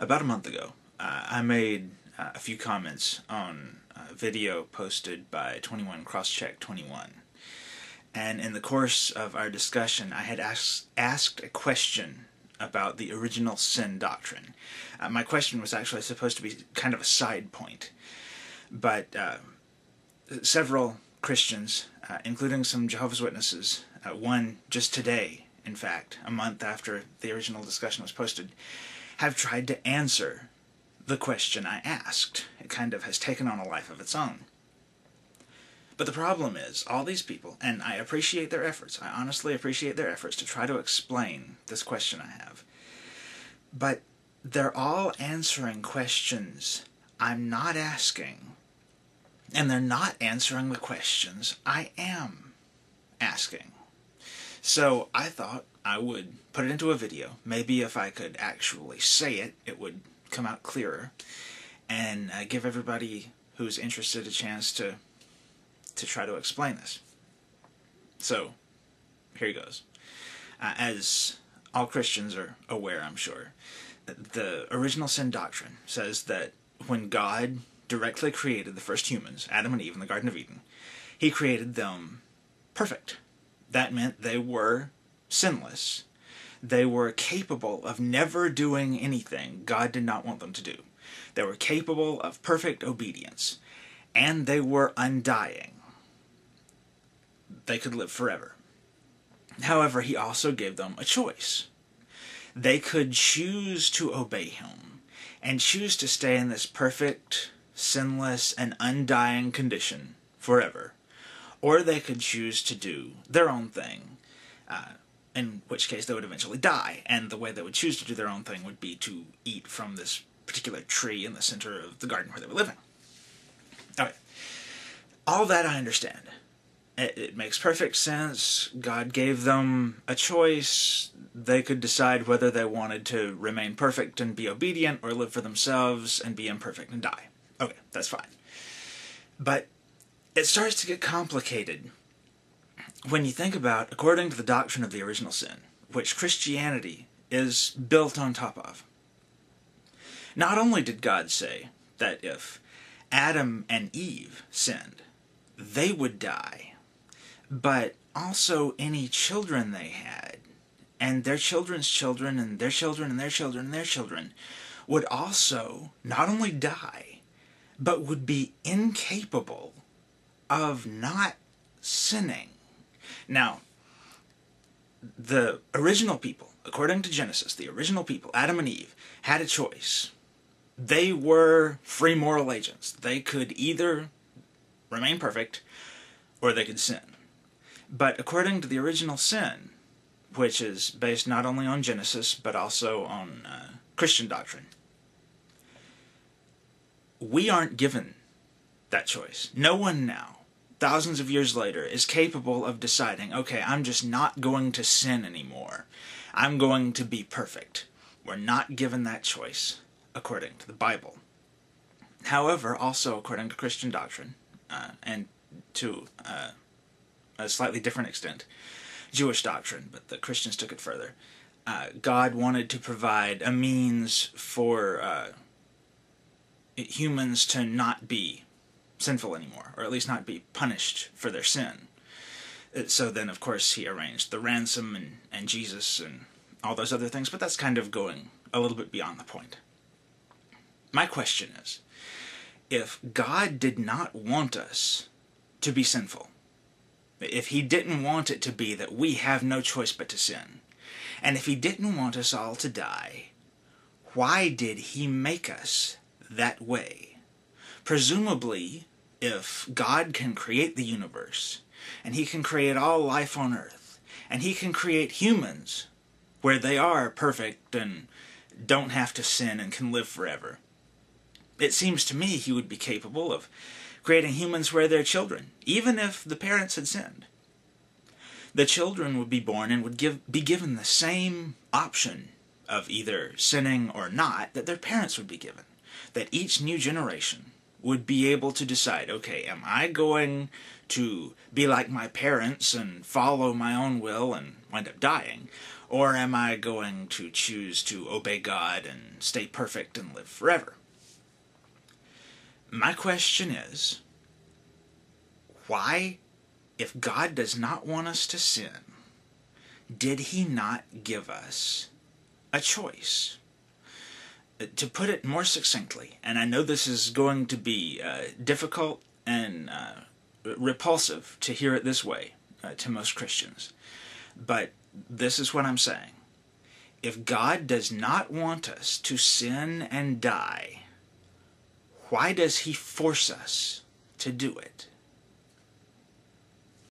About a month ago, I made a few comments on a video posted by 21crosscheck21. And in the course of our discussion, I had asked a question about the original sin doctrine. My question was actually supposed to be kind of a side point, but several Christians, including some Jehovah's Witnesses, one just today, in fact, a month after the original discussion was posted, have tried to answer the question I asked. It kind of has taken on a life of its own. But the problem is, all these people, and I appreciate their efforts, I honestly appreciate their efforts to try to explain this question I have, but they're all answering questions I'm not asking, and they're not answering the questions I am asking. So I thought I would put it into a video. Maybe if I could actually say it, it would come out clearer, and give everybody who's interested a chance to try to explain this. So, here goes. As all Christians are aware, I'm sure, the original sin doctrine says that when God directly created the first humans, Adam and Eve, in the Garden of Eden, He created them perfect. That meant they were sinless. They were capable of never doing anything God did not want them to do. They were capable of perfect obedience. And they were undying. They could live forever. However, He also gave them a choice. They could choose to obey Him and choose to stay in this perfect, sinless, and undying condition forever. Or they could choose to do their own thing, in which case they would eventually die, and the way they would choose to do their own thing would be to eat from this particular tree in the center of the garden where they were living. Okay. All that I understand. It makes perfect sense. God gave them a choice. They could decide whether they wanted to remain perfect and be obedient, or live for themselves and be imperfect and die. Okay, that's fine. But it starts to get complicated when you think about, according to the doctrine of the original sin, which Christianity is built on top of. Not only did God say that if Adam and Eve sinned, they would die, but also any children they had, and their children's children, and their children, and their children, and their children, would also not only die, but would be incapable of not sinning. Now, the original people, according to Genesis, the original people, Adam and Eve, had a choice. They were free moral agents. They could either remain perfect, or they could sin. But according to the original sin, which is based not only on Genesis, but also on Christian doctrine, we aren't given that choice. No one now, thousands of years later, is capable of deciding, okay, I'm just not going to sin anymore. I'm going to be perfect. We're not given that choice, according to the Bible. However, also according to Christian doctrine, and to a slightly different extent, Jewish doctrine, but the Christians took it further, God wanted to provide a means for humans to not be sinful anymore, or at least not be punished for their sin. So then, of course, He arranged the ransom and Jesus and all those other things, but that's kind of going a little bit beyond the point. My question is, if God did not want us to be sinful, if He didn't want it to be that we have no choice but to sin, and if He didn't want us all to die, why did He make us that way? Presumably, if God can create the universe, and He can create all life on earth, and He can create humans where they are perfect and don't have to sin and can live forever, it seems to me He would be capable of creating humans where they're children, even if the parents had sinned. The children would be born and would be given the same option of either sinning or not that their parents would be given. That each new generation would be able to decide, okay, am I going to be like my parents and follow my own will and wind up dying? Or am I going to choose to obey God and stay perfect and live forever? My question is, why, if God does not want us to sin, did he not give us a choice? To put it more succinctly, and I know this is going to be difficult and repulsive to hear it this way to most Christians, but this is what I'm saying. If God does not want us to sin and die, why does he force us to do it?